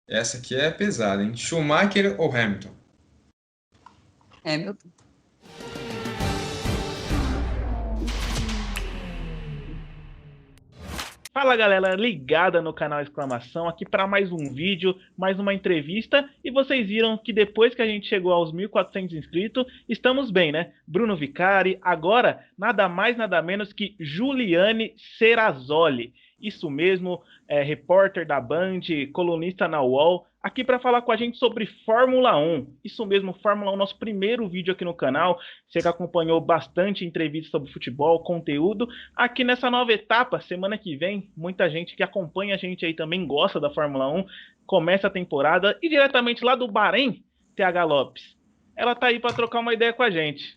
Essa aqui é pesada, hein? Schumacher ou Hamilton? Hamilton. Fala galera, ligada no canal Exclamação, aqui para mais um vídeo, mais uma entrevista. E vocês viram que depois que a gente chegou aos 1.400 inscritos, estamos bem, né? Bruno Vicari, agora nada mais nada menos que Juliane Serrazoli. Isso mesmo, repórter da Band, colunista na UOL, aqui para falar com a gente sobre Fórmula 1. Isso mesmo, Fórmula 1, nosso primeiro vídeo aqui no canal. Você que acompanhou bastante entrevistas sobre futebol, conteúdo. Aqui nessa nova etapa, semana que vem, muita gente que acompanha a gente aí também gosta da Fórmula 1, começa a temporada e diretamente lá do Bahrein, TH Lopes. Ela tá aí para trocar uma ideia com a gente.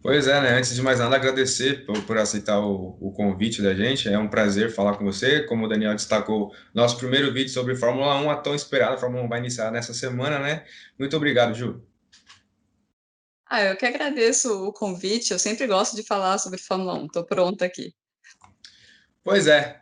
Pois é, né? Antes de mais nada, agradecer por aceitar o convite da gente. É um prazer falar com você. Como o Daniel destacou, nosso primeiro vídeo sobre Fórmula 1, a tão esperada. A Fórmula 1 vai iniciar nessa semana, né? Muito obrigado, Ju. Eu que agradeço o convite. Eu sempre gosto de falar sobre Fórmula 1. Tô pronta aqui. Pois é,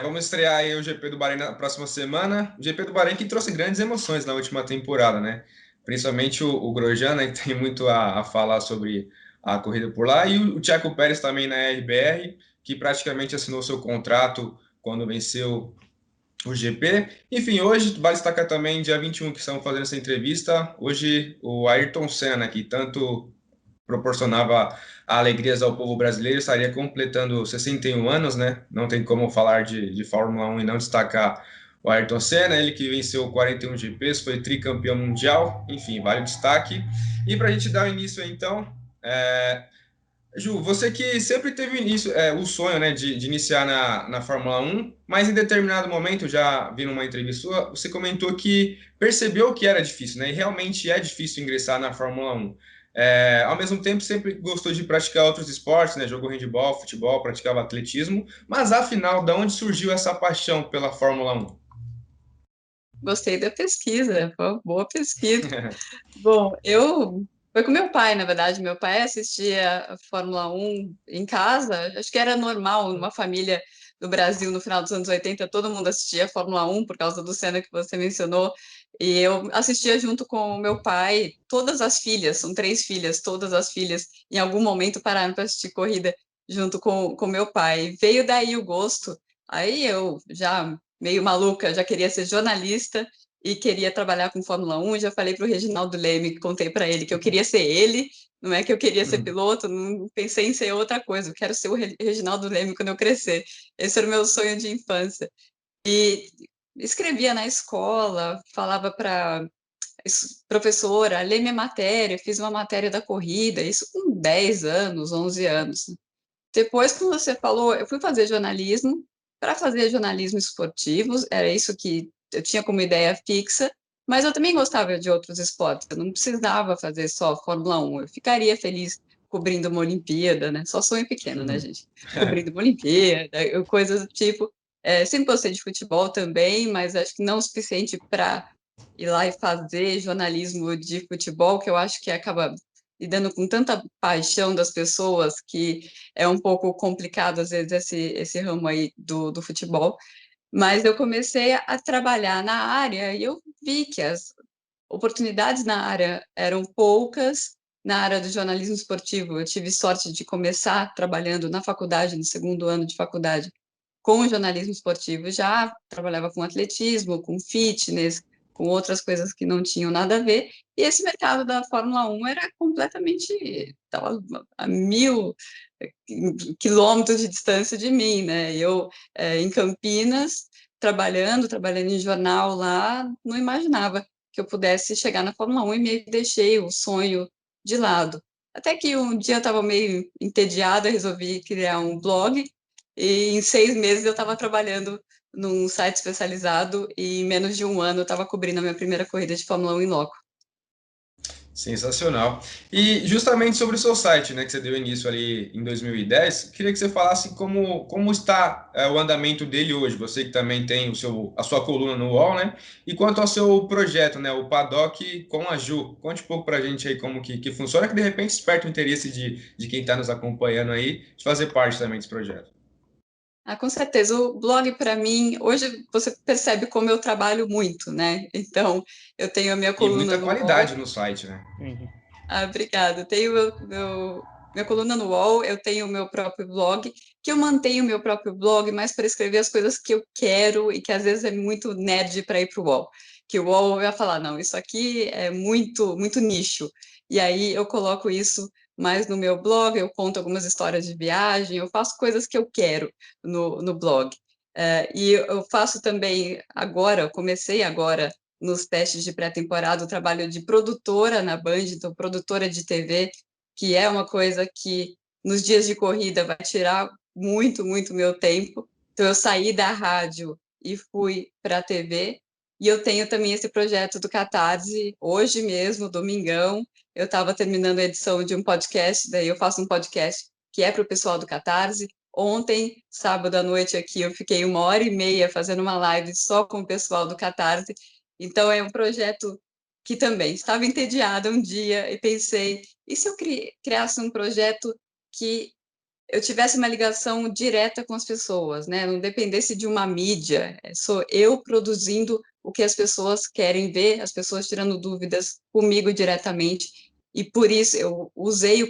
vamos estrear aí o GP do Bahrein na próxima semana. O GP do Bahrein que trouxe grandes emoções na última temporada, né? Principalmente o Grosjean, né, que tem muito a falar sobre a corrida por lá, e o Checo Pérez também na RBR, que praticamente assinou seu contrato quando venceu o GP. Enfim, hoje vale destacar também, dia 21, que estamos fazendo essa entrevista, hoje o Ayrton Senna, que tanto proporcionava alegrias ao povo brasileiro, estaria completando 61 anos, né? Não tem como falar de Fórmula 1 e não destacar o Ayrton Senna, ele que venceu 41 GPs, foi tricampeão mundial, enfim, vale o destaque. E para a gente dar o início aí, então, Ju, você que sempre teve início, o sonho, né, de iniciar na Fórmula 1, mas em determinado momento, já vi numa entrevista sua, você comentou que percebeu que era difícil, né, e realmente é difícil ingressar na Fórmula 1. Ao mesmo tempo, sempre gostou de praticar outros esportes, né, jogou handebol, futebol, praticava atletismo, mas afinal, de onde surgiu essa paixão pela Fórmula 1? Gostei da pesquisa. Foi uma boa pesquisa. Bom, eu foi com meu pai, na verdade. Meu pai assistia a Fórmula 1 em casa. Acho que era normal, numa família do Brasil no final dos anos 80, todo mundo assistia a Fórmula 1 por causa do Senna que você mencionou. E eu assistia junto com o meu pai, todas as filhas, são três filhas, todas as filhas, em algum momento pararam para assistir corrida junto com meu pai. Veio daí o gosto. Aí eu, já meio maluca, já queria ser jornalista e queria trabalhar com Fórmula 1. Já falei para o Reginaldo Leme, contei para ele que eu queria ser ele, não é que eu queria ser piloto, não pensei em ser outra coisa, eu quero ser o Reginaldo Leme quando eu crescer. Esse era o meu sonho de infância. E escrevia na escola, falava para professora, lê minha matéria, fiz uma matéria da corrida, isso com 10 anos, 11 anos. Depois, como você falou, eu fui fazer jornalismo, para fazer jornalismo esportivo, era isso que eu tinha como ideia fixa, mas eu também gostava de outros esportes, eu não precisava fazer só Fórmula 1, eu ficaria feliz cobrindo uma Olimpíada, né? Só sonho pequeno, né, gente? Cobrindo uma Olimpíada, coisas do tipo. Sempre gostei de futebol também, mas acho que não o suficiente para ir lá e fazer jornalismo de futebol, que eu acho que acaba lidando com tanta paixão das pessoas que é um pouco complicado, às vezes, esse ramo aí do futebol. Mas eu comecei a trabalhar na área e eu vi que as oportunidades na área eram poucas. Na área do jornalismo esportivo, eu tive sorte de começar trabalhando na faculdade, no segundo ano de faculdade, com jornalismo esportivo. Já trabalhava com atletismo, com fitness, com outras coisas que não tinham nada a ver. E esse mercado da Fórmula 1 era completamente, estava a 1.000 quilômetros de distância de mim, né? Eu, em Campinas, trabalhando em jornal lá, não imaginava que eu pudesse chegar na Fórmula 1 e meio que deixei o sonho de lado. Até que um dia eu estava meio entediada, resolvi criar um blog e em 6 meses eu estava trabalhando num site especializado e em menos de um ano eu estava cobrindo a minha primeira corrida de Fórmula 1 em loco. Sensacional. E justamente sobre o seu site, né, que você deu início ali em 2010, queria que você falasse como está o andamento dele hoje. Você que também tem a sua coluna no UOL, né? E quanto ao seu projeto, né, o Paddock com a Ju. Conte um pouco para a gente aí como que funciona, que de repente desperta o interesse de quem está nos acompanhando aí, de fazer parte também desse projeto. Com certeza. O blog, para mim, hoje você percebe como eu trabalho muito, né? Então, eu tenho a minha E coluna muita no UOL. qualidade no site, né? Uhum. Obrigada. Tenho minha coluna no UOL, eu tenho o meu próprio blog, que eu mantenho o meu próprio blog mais para escrever as coisas que eu quero e que às vezes é muito nerd para ir para o UOL. Que o UOL vai falar, não, isso aqui é muito, muito nicho. E aí eu coloco isso mais no meu blog, eu conto algumas histórias de viagem, eu faço coisas que eu quero no blog. E eu faço também agora, eu comecei agora nos testes de pré-temporada, o trabalho de produtora na Band, então produtora de TV, que é uma coisa que nos dias de corrida vai tirar muito, muito meu tempo. Então eu saí da rádio e fui para a TV, e eu tenho também esse projeto do Catarse, hoje mesmo, domingão, eu estava terminando a edição de um podcast, daí eu faço um podcast que é para o pessoal do Catarse. Ontem, sábado à noite aqui, eu fiquei 1h30 fazendo uma live só com o pessoal do Catarse. Então, é um projeto que também estava entediada um dia e pensei, e se eu criasse um projeto que eu tivesse uma ligação direta com as pessoas, né? Não dependesse de uma mídia, sou eu produzindo o que as pessoas querem ver, as pessoas tirando dúvidas comigo diretamente, e por isso eu usei o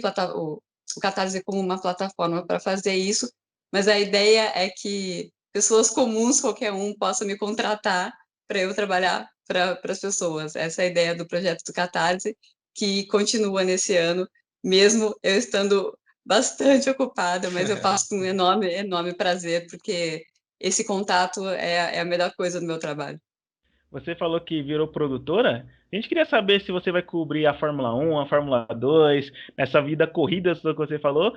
Catarse como uma plataforma para fazer isso, mas a ideia é que pessoas comuns, qualquer um, possa me contratar para eu trabalhar para as pessoas. Essa é a ideia do projeto do Catarse, que continua nesse ano, mesmo eu estando bastante ocupada, mas eu faço com um enorme, enorme prazer, porque esse contato é a melhor coisa do meu trabalho. Você falou que virou produtora. A gente queria saber se você vai cobrir a Fórmula 1, a Fórmula 2, essa vida corrida que você falou.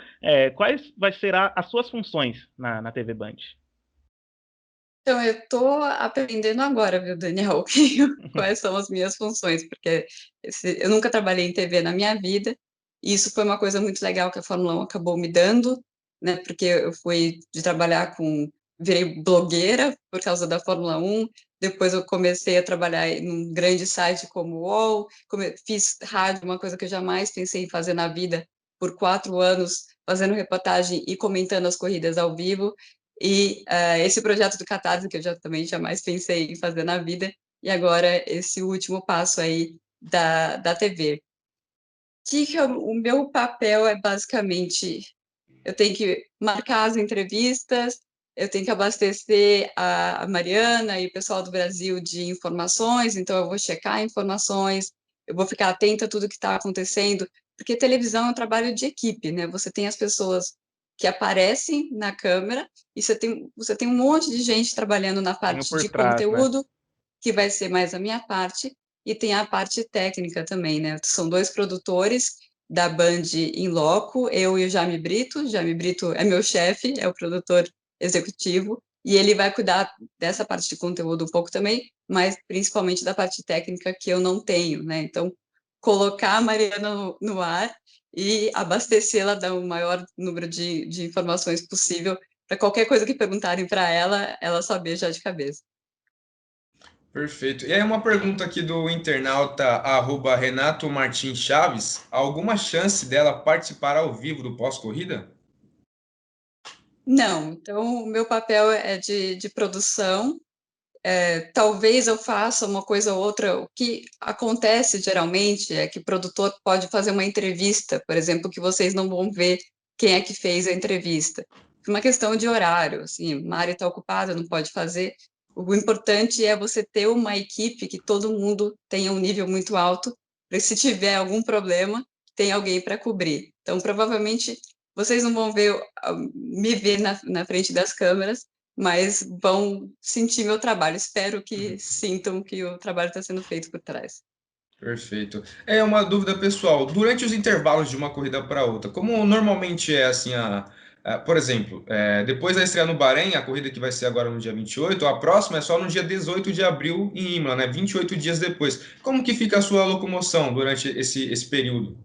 Quais vai ser as suas funções na TV Band? Então, eu estou aprendendo agora, viu, Daniel, quais são as minhas funções, porque eu nunca trabalhei em TV na minha vida, e isso foi uma coisa muito legal que a Fórmula 1 acabou me dando, né, porque eu fui de trabalhar virei blogueira por causa da Fórmula 1, depois eu comecei a trabalhar num grande site como o UOL, fiz rádio, uma coisa que eu jamais pensei em fazer na vida, por 4 anos, fazendo reportagem e comentando as corridas ao vivo, e esse projeto do Catarse, que eu também jamais pensei em fazer na vida, e agora esse último passo aí da TV. O meu papel é basicamente, eu tenho que marcar as entrevistas, eu tenho que abastecer a Mariana e o pessoal do Brasil de informações, então eu vou checar informações, eu vou ficar atenta a tudo que está acontecendo, porque televisão é um trabalho de equipe, né? Você tem as pessoas que aparecem na câmera e você tem um monte de gente trabalhando na Tenho parte por de trás, né? conteúdo, que vai ser mais a minha parte, e tem a parte técnica também, né? São 2 produtores da Band em loco, eu e o Jaime Brito. O Jaime Brito é meu chefe, é o produtor executivo, e ele vai cuidar dessa parte de conteúdo um pouco também, mas principalmente da parte técnica que eu não tenho, né? Então, colocar a Mariana no ar e abastecê-la do maior número de informações possível, para qualquer coisa que perguntarem para ela saber já de cabeça. Perfeito. E aí uma pergunta aqui do internauta @Renato Martins Chaves. Alguma chance dela participar ao vivo do pós-corrida? Não, então o meu papel é de produção. Talvez eu faça uma coisa ou outra. O que acontece geralmente é que o produtor pode fazer uma entrevista, por exemplo, que vocês não vão ver quem é que fez a entrevista. Por uma questão de horário, assim, Mari está ocupada, não pode fazer. O importante é você ter uma equipe que todo mundo tenha um nível muito alto, para se tiver algum problema, tem alguém para cobrir. Então, provavelmente, vocês não vão me ver na frente das câmeras, mas vão sentir meu trabalho. Espero que sintam que o trabalho está sendo feito por trás. Perfeito. É uma dúvida pessoal. Durante os intervalos de uma corrida para outra, como normalmente é assim por exemplo, depois da estreia no Bahrein, a corrida que vai ser agora no dia 28, a próxima é só no dia 18 de abril em Imola, né? 28 dias depois. Como que fica a sua locomoção durante esse período?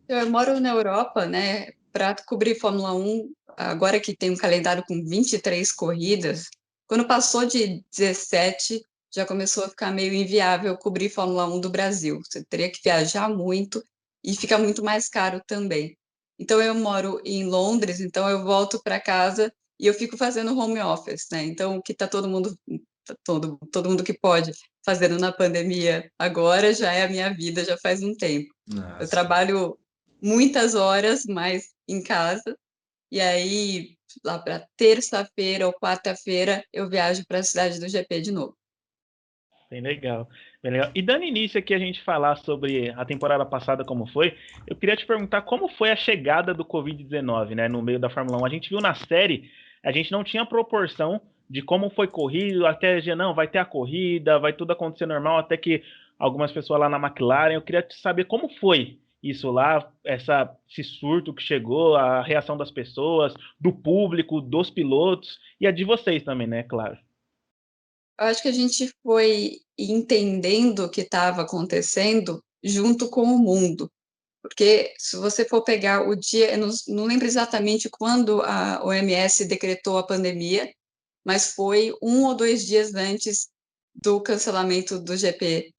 Eu moro na Europa, né, para cobrir Fórmula 1, agora que tem um calendário com 23 corridas, quando passou de 17, já começou a ficar meio inviável cobrir Fórmula 1 do Brasil. Você teria que viajar muito e fica muito mais caro também. Então, eu moro em Londres, então eu volto para casa e eu fico fazendo home office, né? Então, o que está todo mundo que pode fazendo na pandemia agora já é a minha vida, já faz um tempo. Eu Nossa. trabalho muitas horas mais em casa, e aí, lá para terça-feira ou quarta-feira, eu viajo para a cidade do GP de novo. Bem legal, bem legal. E dando início aqui a gente falar sobre a temporada passada como foi, eu queria te perguntar como foi a chegada do Covid-19, né, no meio da Fórmula 1. A gente viu na série, a gente não tinha proporção de como foi corrido, até não, vai ter a corrida, vai tudo acontecer normal, até que algumas pessoas lá na McLaren, eu queria saber como foi isso lá, esse surto que chegou, a reação das pessoas, do público, dos pilotos e a de vocês também, né, claro. Eu acho que a gente foi entendendo o que estava acontecendo junto com o mundo, porque se você for pegar o dia, eu não lembro exatamente quando a OMS decretou a pandemia, mas foi 1 ou 2 dias antes do cancelamento do GP,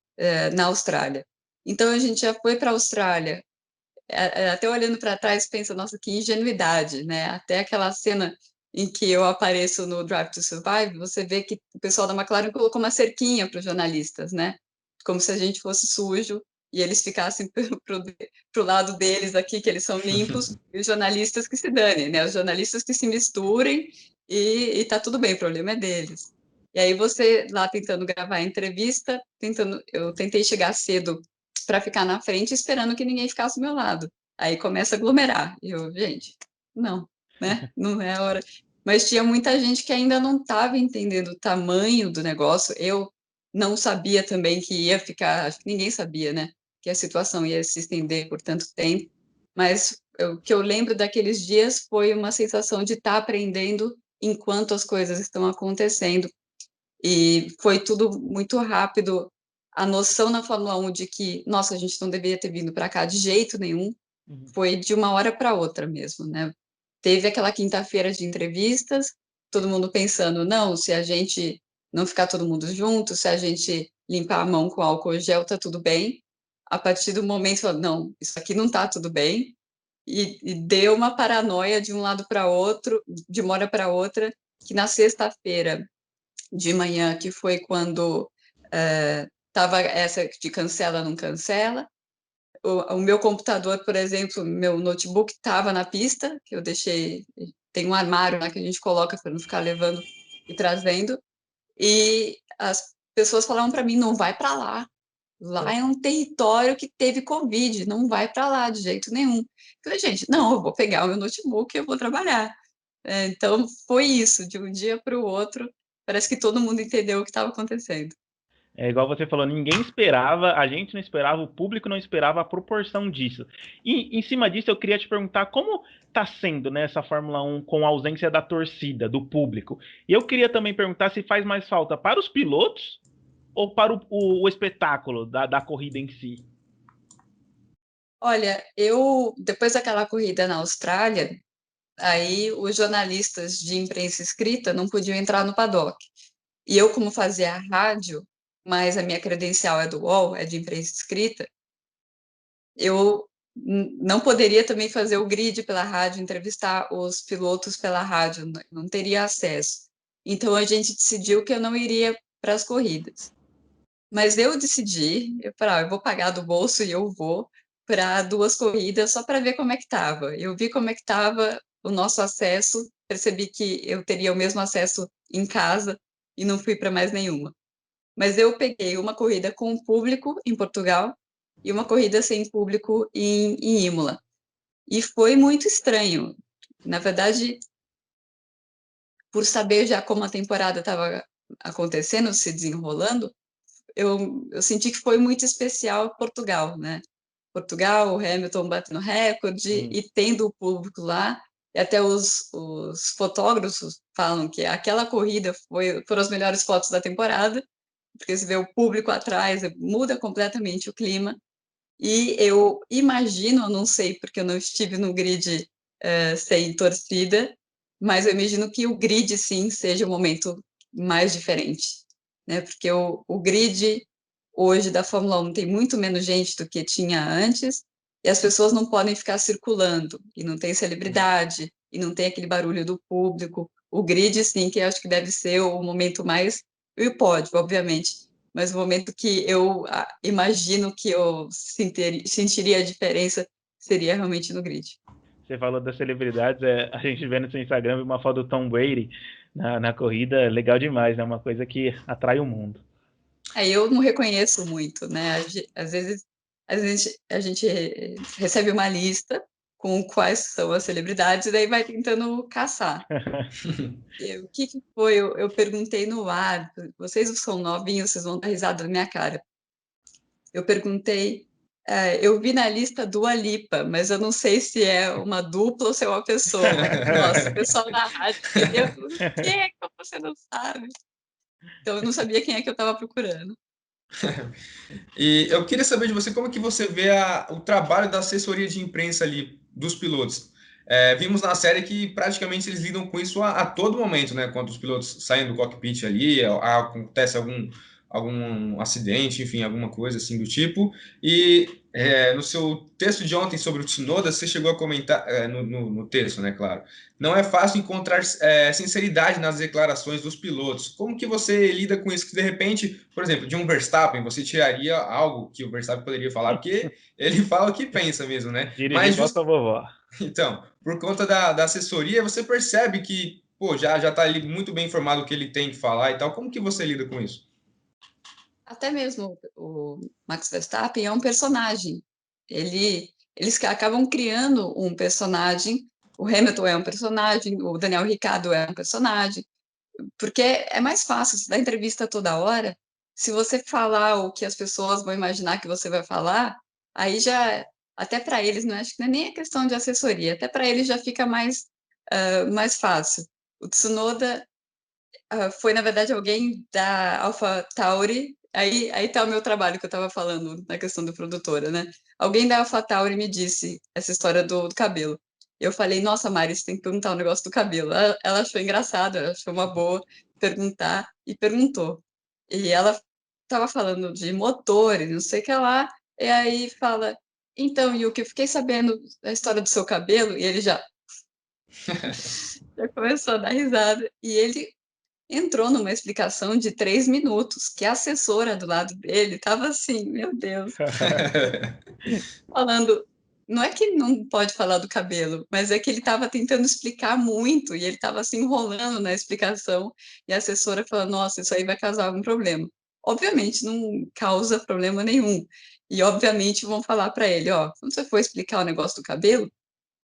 na Austrália. Então a gente já foi para a Austrália, até olhando para trás pensa: "Nossa, que ingenuidade", né, até aquela cena em que eu apareço no Drive to Survive, você vê que o pessoal da McLaren colocou uma cerquinha para os jornalistas, né, como se a gente fosse sujo e eles ficassem para o lado deles aqui, que eles são limpos, e os jornalistas que se danem, né, os jornalistas que se misturem e tá tudo bem, o problema é deles. E aí você lá tentando gravar a entrevista, eu tentei chegar cedo para ficar na frente, esperando que ninguém ficasse do meu lado. Aí começa a aglomerar. E eu, gente, não, né? Não é a hora. Mas tinha muita gente que ainda não estava entendendo o tamanho do negócio. Eu não sabia também que ia ficar, acho que ninguém sabia, né? Que a situação ia se estender por tanto tempo. Mas o que eu lembro daqueles dias foi uma sensação de estar aprendendo enquanto as coisas estão acontecendo. E foi tudo muito rápido. A noção na Fórmula 1 de que, nossa, a gente não deveria ter vindo para cá de jeito nenhum, foi de uma hora para outra mesmo, né? Teve aquela quinta-feira de entrevistas, todo mundo pensando, não, se a gente não ficar todo mundo junto, se a gente limpar a mão com álcool gel, tá tudo bem. A partir do momento, não, isso aqui não tá tudo bem. E deu uma paranoia de um lado para outro, de uma hora para outra, que na sexta-feira de manhã, que foi quando estava essa de cancela, não cancela. O meu computador, por exemplo, meu notebook estava na pista, que eu deixei, tem um armário lá que a gente coloca para não ficar levando e trazendo, e as pessoas falavam para mim, não vai para lá, lá é um território que teve Covid, não vai para lá de jeito nenhum. Eu falei, gente, não, eu vou pegar o meu notebook e eu vou trabalhar. Então, foi isso, de um dia para o outro, parece que todo mundo entendeu o que estava acontecendo. É igual você falou, ninguém esperava, a gente não esperava, o público não esperava a proporção disso. E em cima disso, eu queria te perguntar como está sendo, né, essa Fórmula 1 com a ausência da torcida, do público. E eu queria também perguntar se faz mais falta para os pilotos ou para o espetáculo da corrida em si. Olha, depois daquela corrida na Austrália, aí os jornalistas de imprensa escrita não podiam entrar no paddock. E eu, como fazia rádio, mas a minha credencial é do UOL, é de imprensa escrita, eu não poderia também fazer o grid pela rádio, entrevistar os pilotos pela rádio, não teria acesso. Então a gente decidiu que eu não iria para as corridas. Mas eu decidi, eu falei, eu vou pagar do bolso e eu vou para 2 corridas só para ver como é que estava. Eu vi como é que estava o nosso acesso, percebi que eu teria o mesmo acesso em casa e não fui para mais nenhuma. Mas eu peguei uma corrida com público em Portugal e uma corrida sem público em Imola. E foi muito estranho. Na verdade, por saber já como a temporada estava acontecendo, se desenrolando, eu senti que foi muito especial Portugal, né? Portugal, o Hamilton batendo recorde e tendo o público lá. E até os fotógrafos falam que aquela corrida foram as melhores fotos da temporada, porque você vê o público atrás, muda completamente o clima. E eu imagino, eu não sei, porque eu não estive no grid sem torcida, mas eu imagino que o grid, sim, seja o momento mais diferente, né? Porque o grid hoje da Fórmula 1 tem muito menos gente do que tinha antes, e as pessoas não podem ficar circulando, e não tem celebridade, e não tem aquele barulho do público. o grid, sim, que eu acho que deve ser o momento mais... E o pódio, obviamente, mas o momento que eu imagino que eu sentiria a diferença seria realmente no grid. Você falou das celebridades, a gente vê no seu Instagram uma foto do Tom Brady na corrida, legal demais, né? Uma coisa que atrai o mundo. Aí eu não reconheço muito, né? Às vezes a gente recebe uma lista com quais são as celebridades e daí vai tentando caçar. O que foi? Eu perguntei no ar, vocês são novinhos, vocês vão dar risada na minha cara. Eu perguntei, eu vi na lista Dua Lipa, mas eu não sei se é uma dupla ou se é uma pessoa. Nossa, o pessoal da rádio entendeu? Quem é que você não sabe? Então eu não sabia quem é que eu estava procurando. E eu queria saber de você como que você vê o trabalho da assessoria de imprensa ali dos pilotos. Vimos na série que praticamente eles lidam com isso a todo momento, né? Quando os pilotos saem do cockpit ali, acontece algum acidente, enfim, alguma coisa assim do tipo. E no seu texto de ontem sobre o Tsunoda, você chegou a comentar, no texto, né, claro, não é fácil encontrar sinceridade nas declarações dos pilotos. Como que você lida com isso? Que de repente, por exemplo, de um Verstappen, você tiraria algo que o Verstappen poderia falar, porque ele fala o que pensa mesmo, né? Dirigir Mas igual sua vovó. então, por conta da assessoria, você percebe que pô, já tá ali muito bem informado o que ele tem que falar e tal. Como que você lida com isso? Até mesmo o Max Verstappen é um personagem. Eles acabam criando um personagem. O Hamilton é um personagem, o Daniel Ricciardo é um personagem, porque é mais fácil, se dá entrevista toda hora, se você falar o que as pessoas vão imaginar que você vai falar, aí já, até para eles, não acho que não é nem a questão de assessoria, até para eles já fica mais fácil. O Tsunoda foi, na verdade, alguém da AlphaTauri. Aí tá o meu trabalho que eu estava falando na questão do produtora, né? Alguém da AlphaTauri me disse essa história do cabelo. Eu falei, nossa, Mari, você tem que perguntar o negócio do cabelo. Ela achou engraçado, ela achou uma boa perguntar e perguntou. E ela estava falando de motores, não sei o que lá, e aí fala, então, Yuki, eu fiquei sabendo a história do seu cabelo, e ele já começou a dar risada. E ele entrou numa explicação de 3 minutos, que a assessora do lado dele estava assim, meu Deus, falando. Não é que não pode falar do cabelo, mas é que ele estava tentando explicar muito e ele estava se enrolando na explicação e a assessora falou: Nossa, isso aí vai causar algum problema. Obviamente não causa problema nenhum. E obviamente vão falar para ele: Ó, quando você for explicar o negócio do cabelo,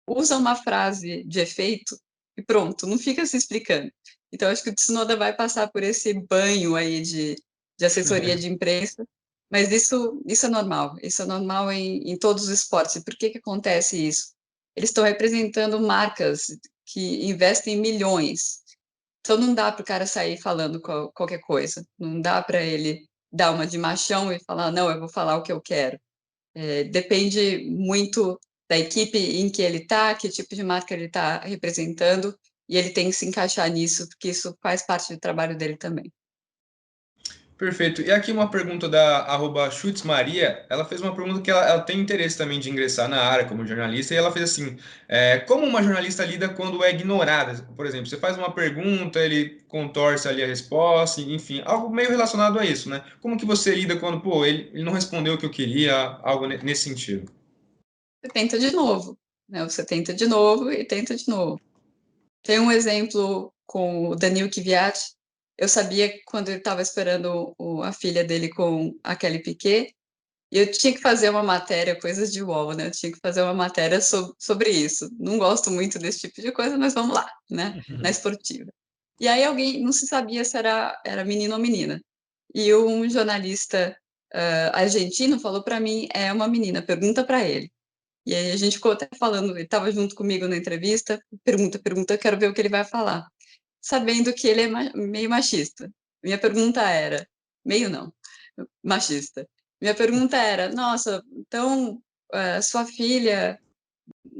usa uma frase de efeito e pronto, não fica se explicando. Então, acho que o Tsunoda vai passar por esse banho aí de assessoria de imprensa, mas isso é normal, isso é normal em todos os esportes. E por que acontece isso? Eles estão representando marcas que investem milhões, então não dá para o cara sair falando qualquer coisa, não dá para ele dar uma de machão e falar, não, eu vou falar o que eu quero. Depende muito da equipe em que ele está, que tipo de marca ele está representando, e ele tem que se encaixar nisso, porque isso faz parte do trabalho dele também. Perfeito. E aqui uma pergunta da @chutzmaria. Ela fez uma pergunta que ela tem interesse também de ingressar na área como jornalista, e ela fez assim: como uma jornalista lida quando é ignorada? Por exemplo, você faz uma pergunta, ele contorce ali a resposta, enfim, algo meio relacionado a isso, né? Como que você lida quando, pô, ele não respondeu o que eu queria, algo nesse sentido? Você tenta de novo, né? Você tenta de novo e tenta de novo. Tem um exemplo com o Daniil Kvyat. Eu sabia que quando ele estava esperando a filha dele com a Kelly Piquet, e eu tinha que fazer uma matéria, coisas de UOL, né? Eu tinha que fazer uma matéria sobre isso. Não gosto muito desse tipo de coisa, mas vamos lá, né? Na esportiva. E aí alguém, não se sabia se era menino ou menina. E um jornalista argentino falou para mim, é uma menina, pergunta para ele. E aí a gente ficou até falando, ele estava junto comigo na entrevista, pergunta, eu quero ver o que ele vai falar. Sabendo que ele é meio machista. Minha pergunta era, meio não, machista. Minha pergunta era, nossa, então sua filha,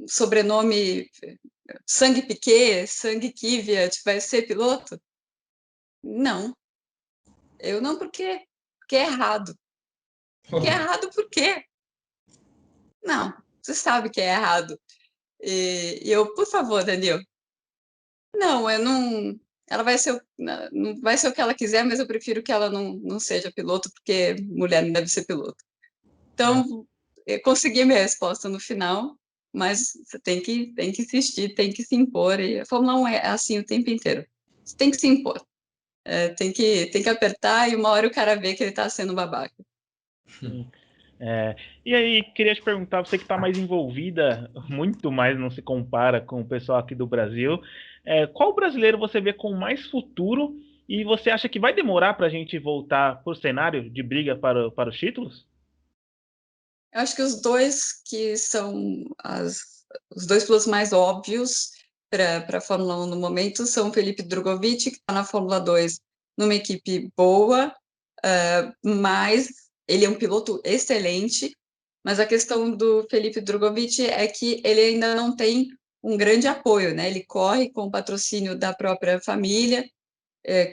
sobrenome Sangue Piquet, Sangue Kvyat, vai ser piloto? Não, eu não, porque é errado. Porque é errado por quê? Não, você sabe que é errado. E eu, por favor, Daniel, Não, eu não. Ela vai ser, não vai ser o que ela quiser, mas eu prefiro que ela não seja piloto, porque mulher não deve ser piloto. Então, eu consegui minha resposta no final, mas você tem que insistir, tem que se impor. E a Fórmula 1 é assim o tempo inteiro. Você tem que se impor. Tem que apertar e uma hora o cara vê que ele está sendo babaca. Sim. E aí, queria te perguntar, você que está mais envolvida, muito mais, não se compara com o pessoal aqui do Brasil, qual brasileiro você vê com mais futuro e você acha que vai demorar para a gente voltar para o cenário de briga para os títulos? Eu acho que os dois que são os dois pilotos mais óbvios para a Fórmula 1 no momento são o Felipe Drogovic, que está na Fórmula 2 numa equipe boa, mas ele é um piloto excelente. Mas a questão do Felipe Drogovic é que ele ainda não tem um grande apoio, né? Ele corre com o patrocínio da própria família,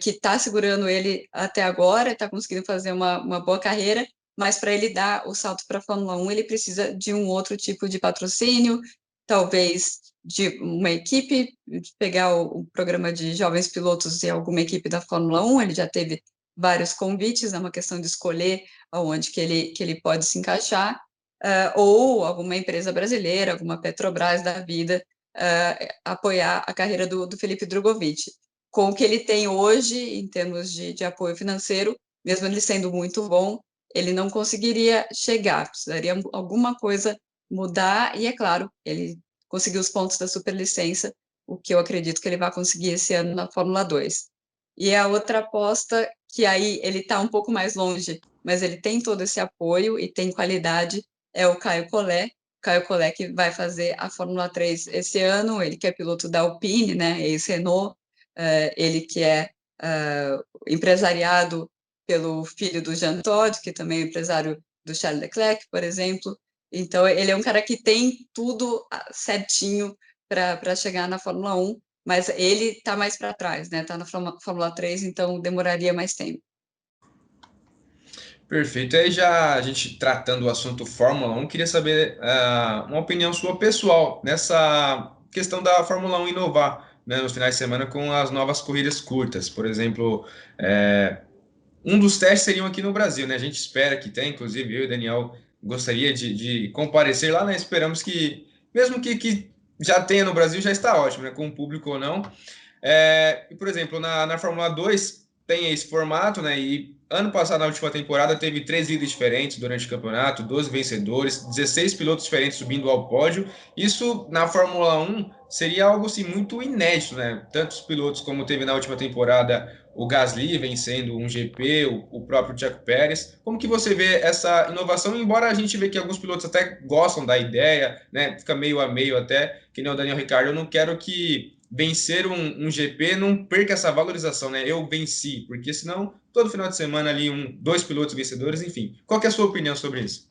que está segurando ele até agora, está conseguindo fazer uma boa carreira, mas para ele dar o salto para a Fórmula 1, ele precisa de um outro tipo de patrocínio, talvez de uma equipe, de pegar o programa de jovens pilotos e alguma equipe da Fórmula 1, ele já teve vários convites, é uma questão de escolher aonde que ele pode se encaixar, ou alguma empresa brasileira, alguma Petrobras da vida, apoiar a carreira do Felipe Drogovic. Com o que ele tem hoje, em termos de apoio financeiro, mesmo ele sendo muito bom, ele não conseguiria chegar, precisaria alguma coisa mudar, e é claro, ele conseguiu os pontos da superlicença, o que eu acredito que ele vai conseguir esse ano na Fórmula 2. E a outra aposta, que aí ele está um pouco mais longe, mas ele tem todo esse apoio e tem qualidade, é o Caio Collet. Caio Collet que vai fazer a Fórmula 3 esse ano, ele que é piloto da Alpine, né, ex-Renault, ele que é empresariado pelo filho do Jean Todt, que também é empresário do Charles Leclerc, por exemplo. Então, ele é um cara que tem tudo certinho para chegar na Fórmula 1, mas ele está mais para trás, né? Está na Fórmula 3, então demoraria mais tempo. Perfeito. Aí já a gente tratando o assunto Fórmula 1, queria saber uma opinião sua pessoal nessa questão da Fórmula 1 inovar, né, nos finais de semana com as novas corridas curtas. Por exemplo, um dos testes seriam aqui no Brasil, né? A gente espera que tenha, inclusive eu e o Daniel gostaria de comparecer lá, né? Esperamos que, mesmo que já tenha no Brasil, já está ótimo, né? Com o público ou não. E, por exemplo, na Fórmula 2 tem esse formato, né? E ano passado, na última temporada, teve 3 líderes diferentes durante o campeonato, 12 vencedores, 16 pilotos diferentes subindo ao pódio. Isso na Fórmula 1 seria algo assim, muito inédito, né? Tantos pilotos como teve na última temporada o Gasly vencendo um GP, o próprio Checo Pérez. Como que você vê essa inovação? Embora a gente vê que alguns pilotos até gostam da ideia, né? Fica meio a meio até, que nem o Daniel Ricciardo, eu não quero que vencer um GP não perca essa valorização, né? Eu venci, porque senão todo final de semana ali dois pilotos vencedores, enfim. Qual que é a sua opinião sobre isso?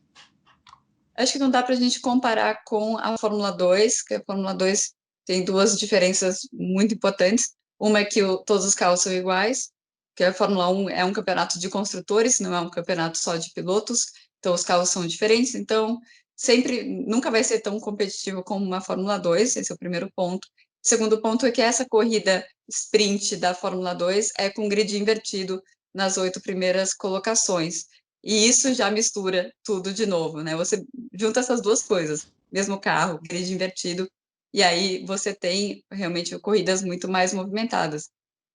Acho que não dá para a gente comparar com a Fórmula 2, que a Fórmula 2 tem duas diferenças muito importantes. Uma é que todos os carros são iguais, que a Fórmula 1 é um campeonato de construtores, não é um campeonato só de pilotos, então os carros são diferentes, então nunca vai ser tão competitivo como uma Fórmula 2, esse é o primeiro ponto. O segundo ponto é que essa corrida sprint da Fórmula 2 é com grid invertido nas 8 primeiras colocações. E isso já mistura tudo de novo, né? Você junta essas duas coisas, mesmo carro, grid invertido, e aí você tem realmente corridas muito mais movimentadas.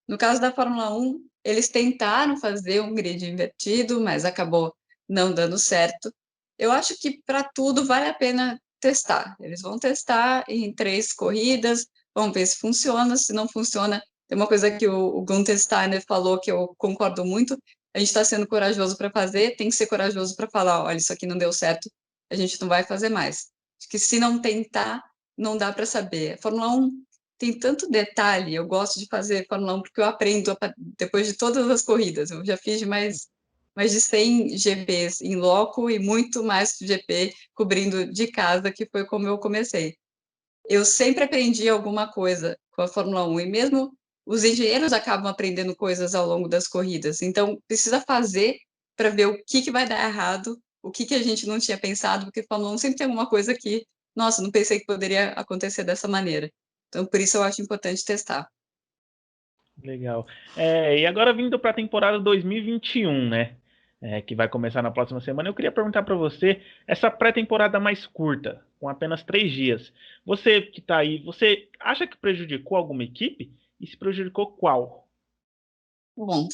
No caso da Fórmula 1, eles tentaram fazer um grid invertido, mas acabou não dando certo. Eu acho que para tudo vale a pena testar. Eles vão testar em 3 corridas, vão ver se funciona. Se não funciona, tem uma coisa que o Gunther Steiner falou que eu concordo muito. A gente está sendo corajoso para fazer, tem que ser corajoso para falar: olha, isso aqui não deu certo, a gente não vai fazer mais. Acho que se não tentar, não dá para saber. A Fórmula 1 tem tanto detalhe, eu gosto de fazer Fórmula 1 porque eu aprendo depois de todas as corridas. Eu já fiz mais de 100 GPs em loco e muito mais GP cobrindo de casa, que foi como eu comecei. Eu sempre aprendi alguma coisa com a Fórmula 1 e mesmo os engenheiros acabam aprendendo coisas ao longo das corridas. Então, precisa fazer para ver o que vai dar errado, o que a gente não tinha pensado, porque a Fórmula 1 sempre tem alguma coisa que, nossa, não pensei que poderia acontecer dessa maneira. Então, por isso eu acho importante testar. Legal. E agora vindo para a temporada 2021, né? Que vai começar na próxima semana, eu queria perguntar para você, essa pré-temporada mais curta, com apenas 3 dias, você que está aí, você acha que prejudicou alguma equipe? E se prejudicou, qual? Bom,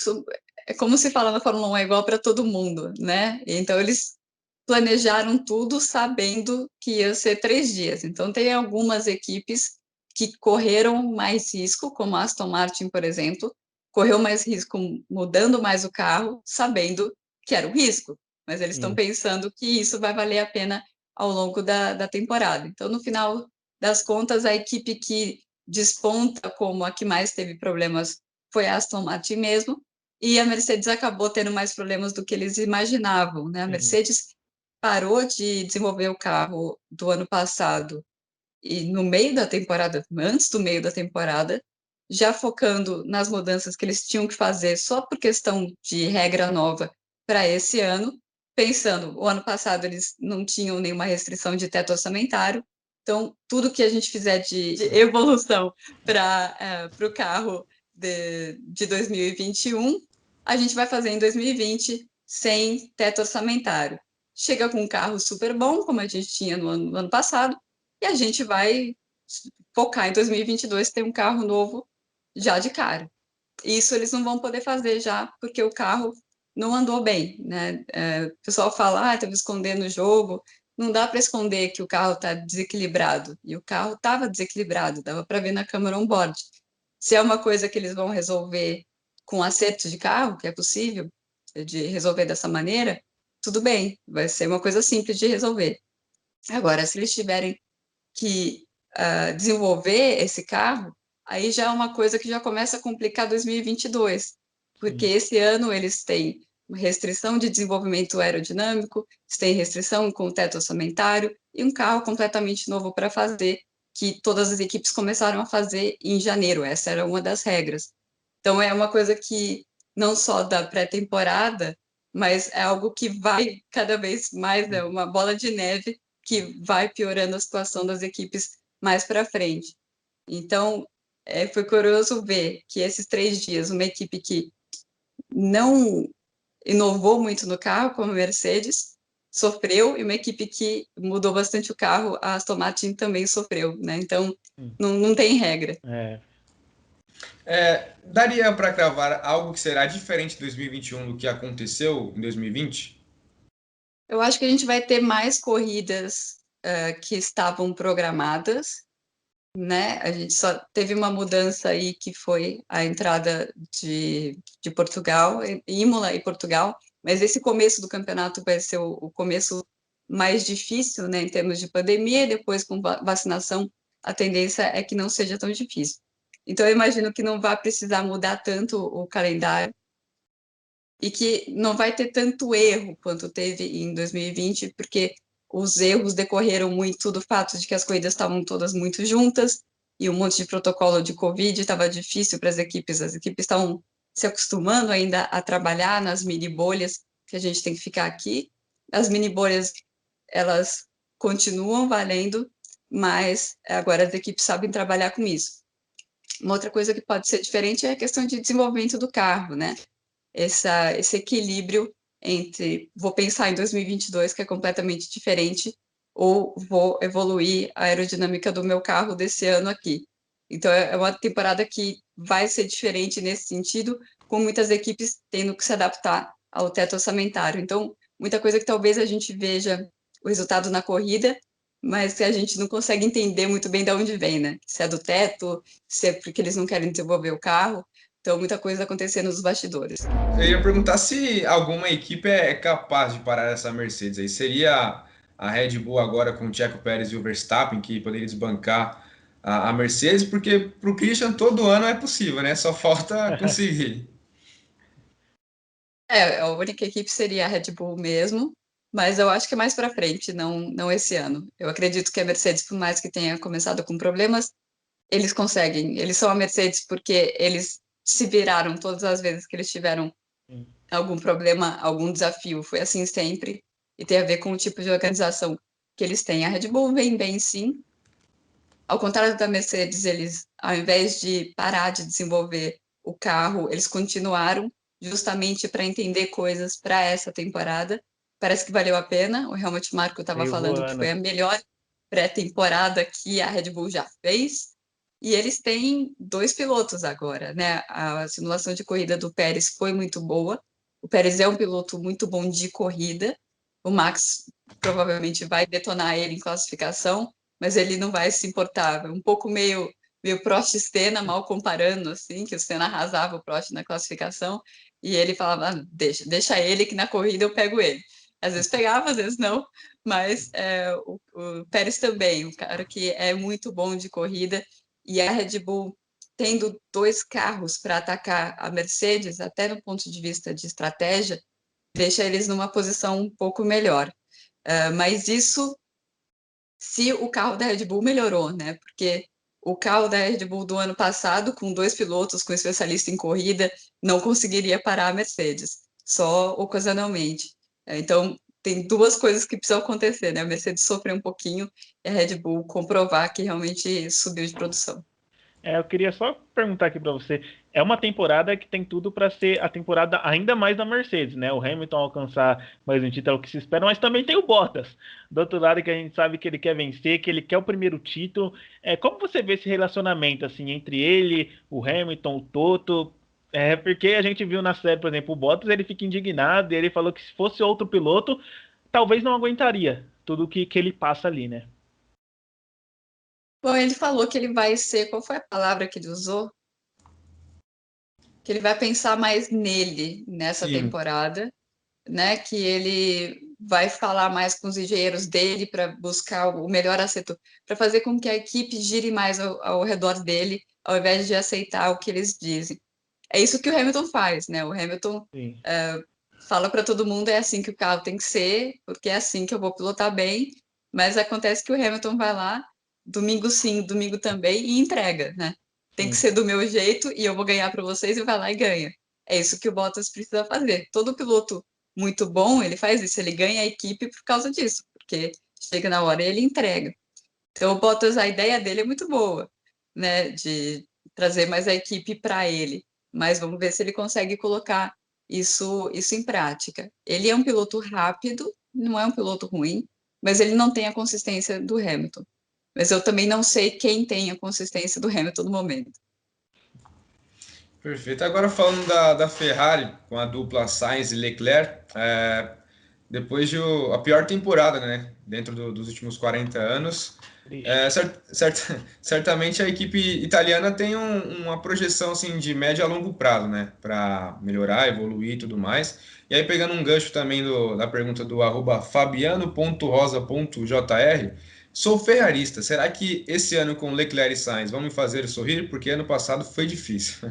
é como se fala na Fórmula 1, é igual para todo mundo, né? Então, eles planejaram tudo sabendo que ia ser 3 dias. Então, tem algumas equipes que correram mais risco, como a Aston Martin, por exemplo, correu mais risco mudando mais o carro, sabendo que era um risco, mas eles estão pensando que isso vai valer a pena ao longo da temporada. Então, no final das contas, a equipe que desponta como a que mais teve problemas foi a Aston Martin mesmo, e a Mercedes acabou tendo mais problemas do que eles imaginavam, né? A Mercedes parou de desenvolver o carro do ano passado e no meio da temporada, antes do meio da temporada, já focando nas mudanças que eles tinham que fazer só por questão de regra nova para esse ano, pensando, o ano passado eles não tinham nenhuma restrição de teto orçamentário, então tudo que a gente fizer de evolução para o carro de 2021, a gente vai fazer em 2020 sem teto orçamentário. Chega com um carro super bom, como a gente tinha no ano passado, e a gente vai focar em 2022 ter um carro novo já de cara. Isso eles não vão poder fazer já, porque o carro não andou bem, né? O pessoal fala, estava escondendo o jogo. Não dá para esconder que o carro está desequilibrado. E o carro estava desequilibrado, dava para ver na câmera on-board. Se é uma coisa que eles vão resolver com acerto de carro, que é possível de resolver dessa maneira, tudo bem, vai ser uma coisa simples de resolver. Agora, se eles tiverem que desenvolver esse carro, aí já é uma coisa que já começa a complicar 2022, porque esse ano eles têm restrição de desenvolvimento aerodinâmico, eles têm restrição com o teto orçamentário e um carro completamente novo para fazer, que todas as equipes começaram a fazer em janeiro, essa era uma das regras. Então é uma coisa que não só da pré-temporada, mas é algo que vai cada vez mais, é uma bola de neve que vai piorando a situação das equipes mais para frente. Então, foi curioso ver que esses 3 dias, uma equipe que não inovou muito no carro, como a Mercedes, sofreu, e uma equipe que mudou bastante o carro, a Aston Martin também sofreu, né? Então, não tem regra. Daria para cravar algo que será diferente em 2021 do que aconteceu em 2020? Eu acho que a gente vai ter mais corridas que estavam programadas, né? A gente só teve uma mudança aí que foi a entrada de Portugal, Imola e Portugal, mas esse começo do campeonato vai ser o começo mais difícil, né, em termos de pandemia, e depois com vacinação, a tendência é que não seja tão difícil. Então, eu imagino que não vai precisar mudar tanto o calendário e que não vai ter tanto erro quanto teve em 2020, porque os erros decorreram muito do fato de que as corridas estavam todas muito juntas e um monte de protocolo de Covid estava difícil para as equipes estavam se acostumando ainda a trabalhar nas mini bolhas que a gente tem que ficar aqui. As mini bolhas, elas continuam valendo, mas agora as equipes sabem trabalhar com isso. Uma outra coisa que pode ser diferente é a questão de desenvolvimento do carro, né? Esse equilíbrio entre vou pensar em 2022, que é completamente diferente, ou vou evoluir a aerodinâmica do meu carro desse ano aqui. Então, é uma temporada que vai ser diferente nesse sentido, com muitas equipes tendo que se adaptar ao teto orçamentário. Então, muita coisa que talvez a gente veja o resultado na corrida, mas que a gente não consegue entender muito bem de onde vem, né? Se é do teto, se é porque eles não querem desenvolver o carro. Então, muita coisa acontecendo nos bastidores. Eu ia perguntar se alguma equipe é capaz de parar essa Mercedes aí. Seria a Red Bull agora com o Checo Pérez e o Verstappen que poderia desbancar a Mercedes, porque para o Christian todo ano é possível, né? Só falta conseguir. A única equipe seria a Red Bull mesmo, mas eu acho que é mais para frente, não esse ano. Eu acredito que a Mercedes, por mais que tenha começado com problemas, eles conseguem. Eles são a Mercedes porque eles se viraram todas as vezes que eles tiveram algum problema, algum desafio. Foi assim sempre, e tem a ver com o tipo de organização que eles têm. A Red Bull vem bem, sim. Ao contrário da Mercedes, eles, ao invés de parar de desenvolver o carro, eles continuaram justamente para entender coisas para essa temporada. Parece que valeu a pena. O Helmut Marko estava Veio falando que foi voando. a melhor pré-temporada que a Red Bull já fez. E eles têm 2 pilotos agora, né? A simulação de corrida do Pérez foi muito boa. O Pérez é um piloto muito bom de corrida. O Max provavelmente vai detonar ele em classificação, mas ele não vai se importar. Um pouco meio Prost e Senna, mal comparando, assim, que o Senna arrasava o Prost na classificação, e ele falava, ah, deixa ele que na corrida eu pego ele. Às vezes pegava, às vezes não, mas o Pérez também, um cara que é muito bom de corrida, e a Red Bull tendo 2 carros para atacar a Mercedes, até no ponto de vista de estratégia, deixa eles numa posição um pouco melhor. Mas isso se o carro da Red Bull melhorou, né? Porque o carro da Red Bull do ano passado, com 2 pilotos, com especialista em corrida, não conseguiria parar a Mercedes, só ocasionalmente. Então, tem 2 coisas que precisam acontecer, né? A Mercedes sofrer um pouquinho e a Red Bull comprovar que realmente subiu de produção. Eu queria só perguntar aqui para você. É uma temporada que tem tudo para ser a temporada ainda mais da Mercedes, né? O Hamilton alcançar mais um título que se espera, mas também tem o Bottas. Do outro lado, que a gente sabe que ele quer vencer, que ele quer o primeiro título. Como você vê esse relacionamento assim entre ele, o Hamilton, o Toto? Porque a gente viu na série, por exemplo, o Bottas, ele fica indignado e ele falou que se fosse outro piloto, talvez não aguentaria tudo que ele passa ali, né? Bom, ele falou que ele vai ser, qual foi a palavra que ele usou? Que ele vai pensar mais nele nessa Sim, temporada, né? Que ele vai falar mais com os engenheiros dele para buscar o melhor acerto, para fazer com que a equipe gire mais ao redor dele, ao invés de aceitar o que eles dizem. É isso que o Hamilton faz, né? O Hamilton Sim. fala para todo mundo é assim que o carro tem que ser, porque é assim que eu vou pilotar bem. Mas acontece que o Hamilton vai lá, domingo sim, domingo também, e entrega, né? Tem que Sim. ser do meu jeito e eu vou ganhar para vocês e vai lá e ganha. É isso que o Bottas precisa fazer. Todo piloto muito bom, ele faz isso, ele ganha a equipe por causa disso, porque chega na hora e ele entrega. Então, o Bottas, a ideia dele é muito boa, né, de trazer mais a equipe para ele, mas vamos ver se ele consegue colocar isso em prática. Ele é um piloto rápido, não é um piloto ruim, mas ele não tem a consistência do Hamilton. Mas eu também não sei quem tem a consistência do Hamilton no momento. perfeito. Agora falando da Ferrari, com a dupla Sainz e Leclerc, depois de a pior temporada, né, dentro dos últimos 40 anos, Triste. certamente a equipe italiana tem uma projeção assim, de médio a longo prazo, né, para melhorar, evoluir e tudo mais. E aí, pegando um gancho também da pergunta do @fabiano.rosa.jr, sou ferrarista, será que esse ano com Leclerc e Sainz vão me fazer sorrir? Porque ano passado foi difícil.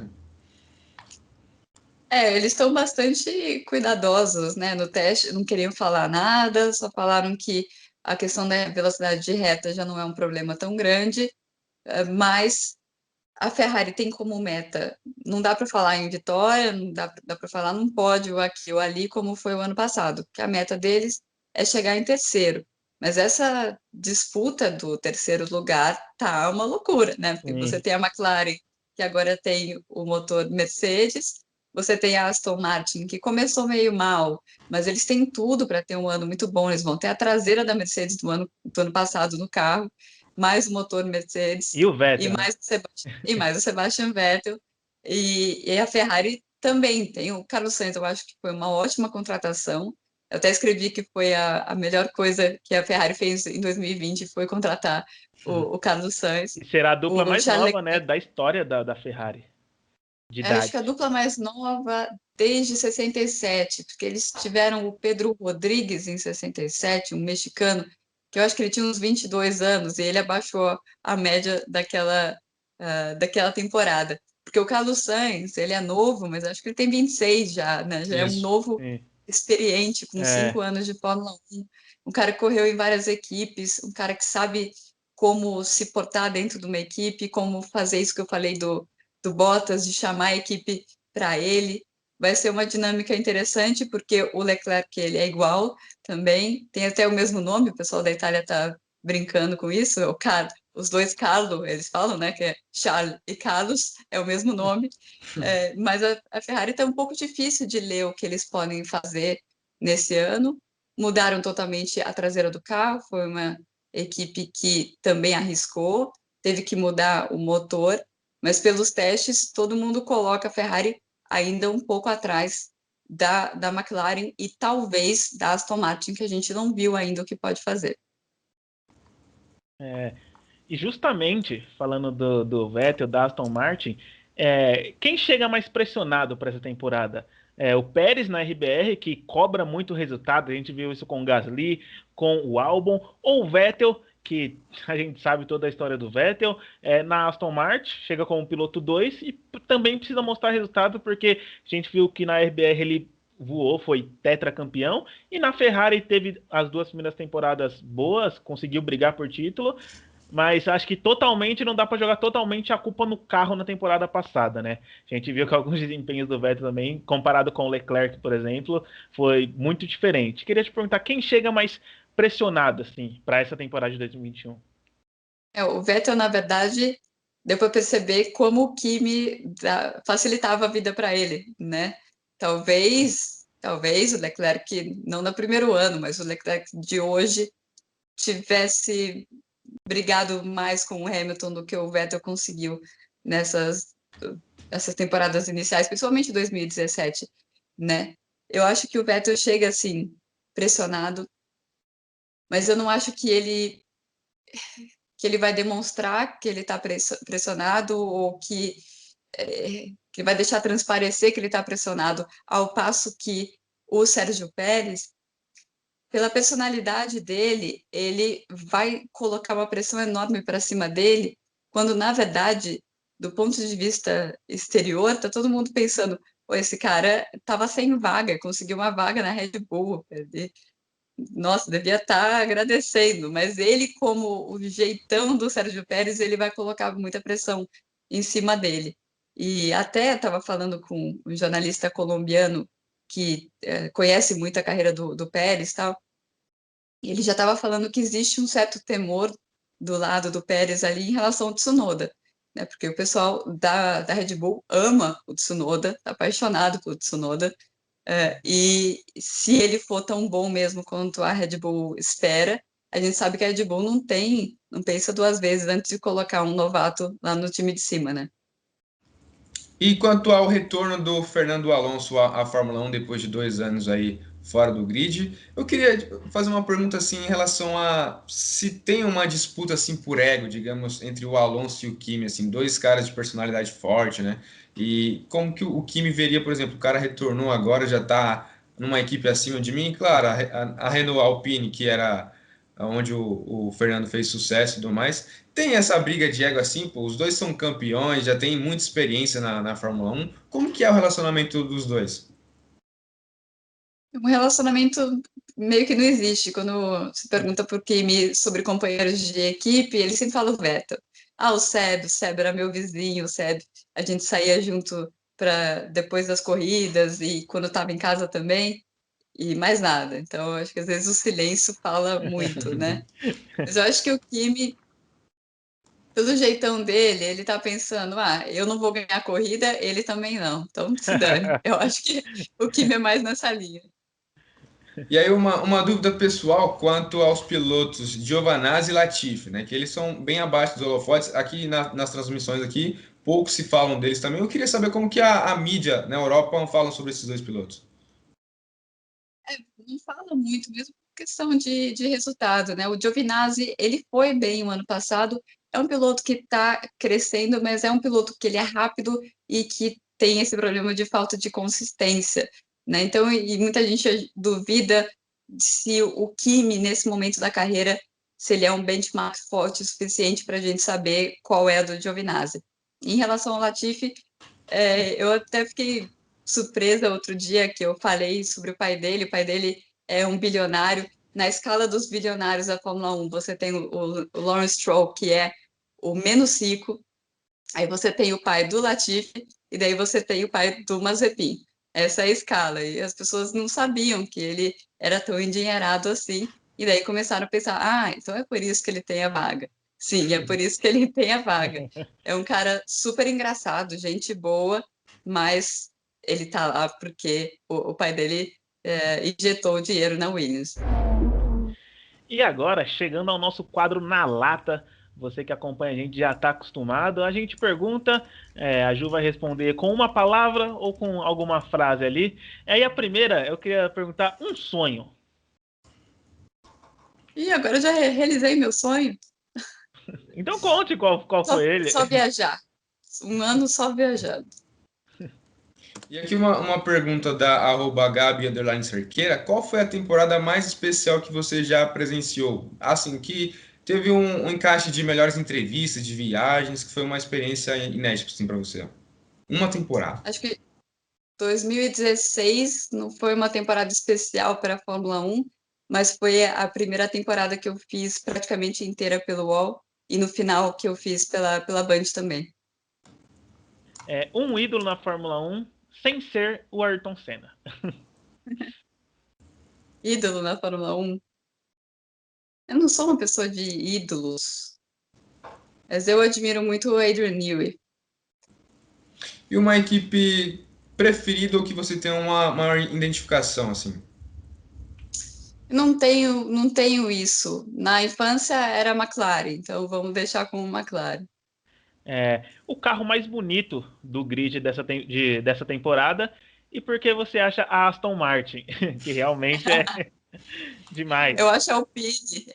Eles estão bastante cuidadosos, né? No teste, não queriam falar nada, só falaram que a questão da velocidade de reta já não é um problema tão grande, mas a Ferrari tem como meta, não dá para falar em vitória, não dá para falar num pódio aqui ou ali, como foi o ano passado, que a meta deles é chegar em terceiro. Mas essa disputa do terceiro lugar tá uma loucura, né? Porque você Sim. tem a McLaren, que agora tem o motor Mercedes, você tem a Aston Martin, que começou meio mal, mas eles têm tudo para ter um ano muito bom. Eles vão ter a traseira da Mercedes do ano passado no carro, mais o motor Mercedes E o e Vettel, né? mais o Sebastian Vettel. E a Ferrari também tem o Carlos Sainz, eu acho que foi uma ótima contratação. Eu até escrevi que foi a melhor coisa que a Ferrari fez em 2020 foi contratar o Carlos Sainz. E será a dupla O mais Charles nova, né, da história da Ferrari, de Acho que a idade. dupla mais nova desde 67, porque eles tiveram o Pedro Rodrigues em 67, um mexicano, que eu acho que ele tinha uns 22 anos, e ele abaixou a média daquela temporada. Porque o Carlos Sainz, ele é novo, mas acho que ele tem 26 já, né? Já é um Isso. novo Sim. experiente, com 5 É, anos de Fórmula 1. Um cara que correu em várias equipes, um cara que sabe como se portar dentro de uma equipe, como fazer isso que eu falei do Bottas, de chamar a equipe para ele. Vai ser uma dinâmica interessante, porque o Leclerc, ele é igual também, tem até o mesmo nome, o pessoal da Itália está brincando com isso, os dois Carlo, eles falam, né, que é Charles e Carlos, é o mesmo nome, mas a Ferrari está um pouco difícil de ler o que eles podem fazer nesse ano. Mudaram totalmente a traseira do carro, foi uma equipe que também arriscou, teve que mudar o motor, mas pelos testes, todo mundo coloca a Ferrari ainda um pouco atrás da McLaren e talvez da Aston Martin, que a gente não viu ainda o que pode fazer. E justamente, falando do Vettel, da Aston Martin, quem chega mais pressionado para essa temporada? O Pérez na RBR, que cobra muito resultado, a gente viu isso com o Gasly, com o Albon, ou o Vettel, que a gente sabe toda a história do Vettel, na Aston Martin, chega como piloto 2 e também precisa mostrar resultado, porque a gente viu que na RBR ele voou, foi tetracampeão, e na Ferrari teve as 2 primeiras temporadas boas, conseguiu brigar por título, mas acho que totalmente não dá para jogar totalmente a culpa no carro na temporada passada, né? A gente viu que alguns desempenhos do Vettel também, comparado com o Leclerc, por exemplo, foi muito diferente. Queria te perguntar quem chega mais pressionado assim para essa temporada de 2021. O Vettel, na verdade, deu para perceber como o Kimi facilitava a vida para ele, né? Talvez o Leclerc, não no primeiro ano, mas o Leclerc de hoje tivesse brigado mais com o Hamilton do que o Vettel conseguiu essas temporadas iniciais, principalmente 2017, né? Eu acho que o Vettel chega assim pressionado, mas eu não acho que ele vai demonstrar que ele está pressionado ou que ele vai deixar transparecer que ele está pressionado, ao passo que o Sérgio Pérez, pela personalidade dele, ele vai colocar uma pressão enorme para cima dele, quando, na verdade, do ponto de vista exterior, está todo mundo pensando, esse cara estava sem vaga, conseguiu uma vaga na Red Bull, nossa, devia estar agradecendo, mas ele, como o jeitão do Sérgio Pérez, ele vai colocar muita pressão em cima dele. E até estava falando com um jornalista colombiano que conhece muito a carreira do Pérez e tal, e ele já estava falando que existe um certo temor do lado do Pérez ali em relação ao Tsunoda, né? Porque o pessoal da Red Bull ama o Tsunoda, está apaixonado pelo Tsunoda, e se ele for tão bom mesmo quanto a Red Bull espera, a gente sabe que a Red Bull não pensa 2 vezes antes de colocar um novato lá no time de cima, né? E quanto ao retorno do Fernando Alonso à Fórmula 1 depois de 2 anos aí fora do grid, eu queria fazer uma pergunta assim em relação a se tem uma disputa assim por ego, digamos, entre o Alonso e o Kimi, assim, 2 caras de personalidade forte, né? E como que o Kimi veria, por exemplo, o cara retornou agora, já está numa equipe acima de mim, claro, a Renault Alpine, que era onde o Fernando fez sucesso e tudo mais, tem essa briga de ego assim, pô, os dois são campeões, já tem muita experiência na Fórmula 1. Como que é o relacionamento dos dois? Um relacionamento meio que não existe. Quando se pergunta por Kimi sobre companheiros de equipe, ele sempre fala o Vettel. O Seb era meu vizinho, o Seb, a gente saía junto para depois das corridas e quando estava em casa também, e mais nada. Então, acho que às vezes o silêncio fala muito, né? Mas eu acho que o Kimi, pelo jeitão dele, ele tá pensando, eu não vou ganhar a corrida, ele também não. Então, se dane. Eu acho que o Kimi é mais nessa linha. E aí uma dúvida pessoal quanto aos pilotos Giovinazzi e Latifi, né? Que eles são bem abaixo dos holofotes. Aqui nas transmissões aqui, pouco se falam deles também. Eu queria saber como que a mídia na Europa fala sobre esses dois pilotos. Não fala muito, mesmo por questão de resultado, né? O Giovinazzi, ele foi bem o ano passado, é um piloto que está crescendo, mas é um piloto que ele é rápido e que tem esse problema de falta de consistência, né? Então, e muita gente duvida se o Kimi, nesse momento da carreira, se ele é um benchmark forte o suficiente para a gente saber qual é a do Giovinazzi. Em relação ao Latifi, eu até fiquei surpresa outro dia que eu falei sobre o pai dele. O pai dele é um bilionário. Na escala dos bilionários da Fórmula 1, você tem o Lawrence Stroll, que é o menos rico. Aí você tem o pai do Latifi e daí você tem o pai do Mazepin. Essa é a escala. E as pessoas não sabiam que ele era tão endinheirado assim. E daí começaram a pensar, então é por isso que ele tem a vaga. Sim, é por isso que ele tem a vaga. É um cara super engraçado, gente boa, mas ele tá lá porque o pai dele injetou dinheiro na Williams. E agora, chegando ao nosso quadro Na Lata, você que acompanha a gente já está acostumado, a gente pergunta, a Ju vai responder com uma palavra ou com alguma frase ali. Aí a primeira, eu queria perguntar um sonho. E agora eu já realizei meu sonho. Então conte qual Só, foi ele. só viajar. Um ano só viajando. E aqui uma pergunta da @Gabi_Cerqueira. Qual foi a temporada mais especial que você já presenciou? Assim, que teve um encaixe de melhores entrevistas, de viagens, que foi uma experiência inédita assim, para você. Uma temporada. Acho que 2016 não foi uma temporada especial para a Fórmula 1, mas foi a primeira temporada que eu fiz praticamente inteira pelo UOL e no final que eu fiz pela Band também. Um ídolo na Fórmula 1 sem ser o Ayrton Senna. Ídolo na Fórmula 1. Eu não sou uma pessoa de ídolos, mas eu admiro muito o Adrian Newey. E uma equipe preferida ou que você tem uma maior identificação, assim? Não tenho isso. Na infância era a McLaren, então vamos deixar como McLaren. O carro mais bonito do grid dessa temporada e por que você acha a Aston Martin, que realmente é demais. Eu acho a Alpine,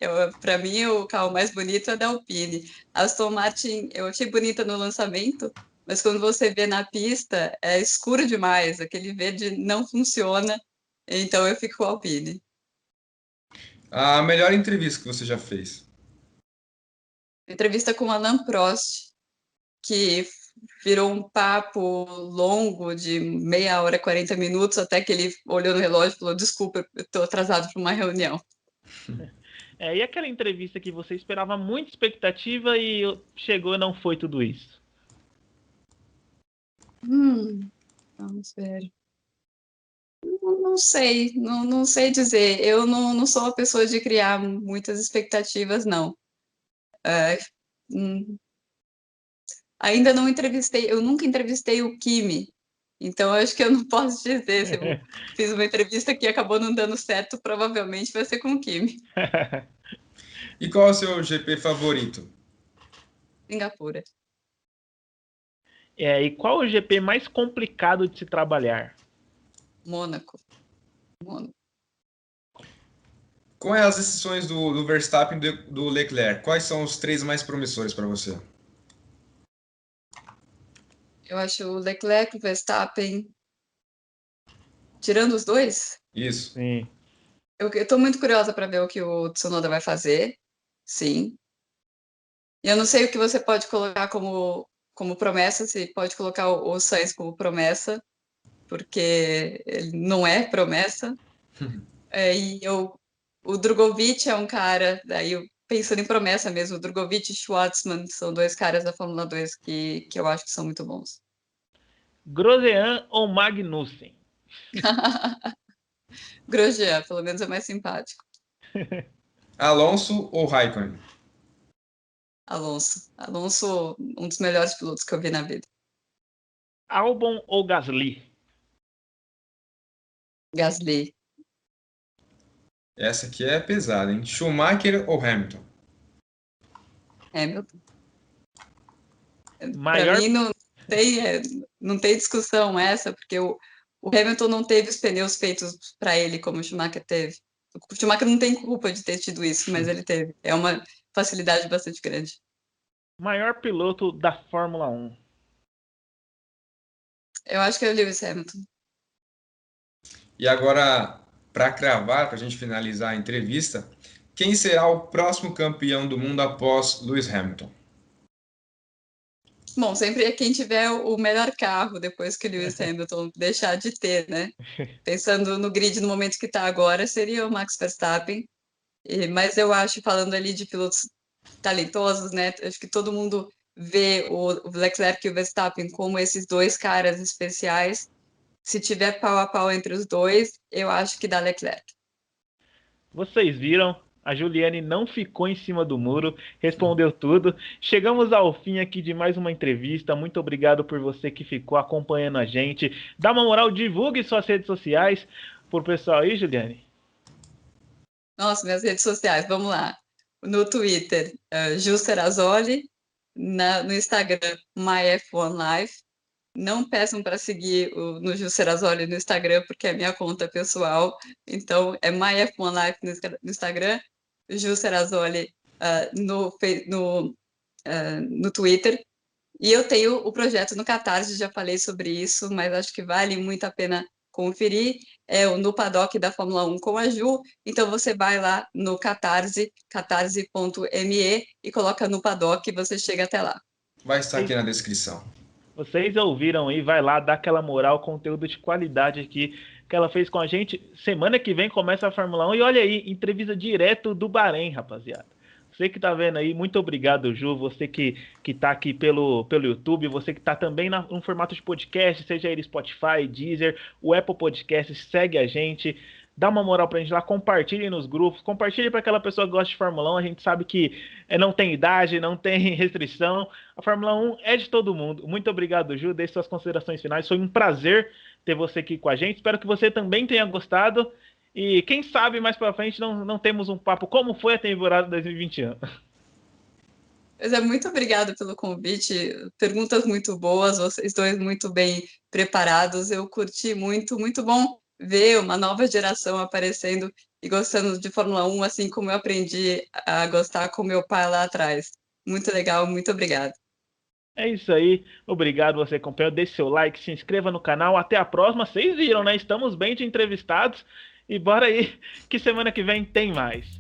para mim o carro mais bonito é da Alpine. A Aston Martin eu achei bonita no lançamento, mas quando você vê na pista é escuro demais, aquele verde não funciona, então eu fico com a Alpine. A melhor entrevista que você já fez? Entrevista com o Alain Prost, que virou um papo longo de meia hora, 40 minutos, até que ele olhou no relógio e falou: Desculpa, eu estou atrasado para uma reunião. E aquela entrevista que você esperava muita expectativa e chegou e não foi tudo isso? Vamos ver. Não sei, não sei dizer. Eu não sou uma pessoa de criar muitas expectativas, não. Hum, Ainda não entrevistei, eu nunca entrevistei o Kimi, então acho que eu não posso dizer se eu fiz uma entrevista que acabou não dando certo, provavelmente vai ser com o Kimi. E qual é o seu GP favorito? Singapura. E qual o GP mais complicado de se trabalhar? Mônaco. Mônaco. Com as decisões do Verstappen e do Leclerc, quais são os três mais promissores para você? Eu acho o Leclerc, o Verstappen, tirando os dois, Isso. Sim. eu estou muito curiosa para ver o que o Tsunoda vai fazer, sim. E eu não sei o que você pode colocar como promessa, se pode colocar o Sainz como promessa, porque ele não é promessa. O Drogovic é um cara, daí pensando em promessa mesmo, o Drogovic e Schwartzman são dois caras da Fórmula 2 que eu acho que são muito bons. Grosjean ou Magnussen? Grosjean, pelo menos é mais simpático. Alonso ou Raikkonen? Alonso, um dos melhores pilotos que eu vi na vida. Albon ou Gasly? Gasly. Essa aqui é pesada, hein? Schumacher ou Hamilton? Hamilton. Para Maior mim não tem discussão essa, porque o Hamilton não teve os pneus feitos para ele como o Schumacher teve. O Schumacher não tem culpa de ter tido isso, mas ele teve. É uma facilidade bastante grande. Maior piloto da Fórmula 1? Eu acho que é o Lewis Hamilton. E agora, para cravar, para a gente finalizar a entrevista, quem será o próximo campeão do mundo após Lewis Hamilton? Bom, sempre é quem tiver o melhor carro depois que o Lewis Hamilton deixar de ter, né? Pensando no grid no momento que está agora, seria o Max Verstappen. Mas eu acho, falando ali de pilotos talentosos, né? Acho que todo mundo vê o Leclerc e o Verstappen como esses dois caras especiais. Se tiver pau a pau entre os dois, eu acho que dá Leclerc. Vocês viram, A Juliane não ficou em cima do muro, respondeu tudo. Chegamos ao fim aqui de mais uma entrevista. Muito obrigado por você que ficou acompanhando a gente. Dá uma moral, divulgue suas redes sociais pro pessoal aí, Juliane. Nossa, minhas redes sociais, vamos lá. No Twitter, Ju Serrazoli. No Instagram, MyF1Life. Não peçam para seguir no Ju Serrazoli no Instagram, porque é minha conta pessoal. Então, é MyF1Life no Instagram, Ju Serrazoli no Twitter. E eu tenho o projeto no Catarse, já falei sobre isso, mas acho que vale muito a pena conferir. É o No Paddock da Fórmula 1 com a Ju. Então, você vai lá no Catarse, catarse.me, e coloca No Paddock e você chega até lá. Vai estar aqui na descrição. Vocês ouviram aí, vai lá, dá aquela moral, conteúdo de qualidade aqui que ela fez com a gente. Semana que vem começa a Fórmula 1 e olha aí, entrevista direto do Bahrein, rapaziada. Você que tá vendo aí, muito obrigado, Ju. Você que tá aqui pelo YouTube, você que tá também no formato de podcast, seja ele Spotify, Deezer, o Apple Podcast, segue a gente. Dá uma moral pra gente lá, compartilhe nos grupos, compartilhe para aquela pessoa que gosta de Fórmula 1. A gente sabe que não tem idade, não tem restrição. A Fórmula 1 é de todo mundo. Muito obrigado, Ju. Deixe suas considerações finais. Foi um prazer ter você aqui com a gente. Espero que você também tenha gostado. E quem sabe mais pra frente não temos um papo como foi a temporada 2021. Pois é, muito obrigada pelo convite. Perguntas muito boas, vocês dois muito bem preparados. Eu curti muito, muito bom ver uma nova geração aparecendo e gostando de Fórmula 1, assim como eu aprendi a gostar com meu pai lá atrás. Muito legal, muito obrigada. É isso aí, obrigado você acompanhou, deixe seu like, se inscreva no canal, até a próxima. Vocês viram, né? Estamos bem de entrevistados e bora aí que semana que vem tem mais.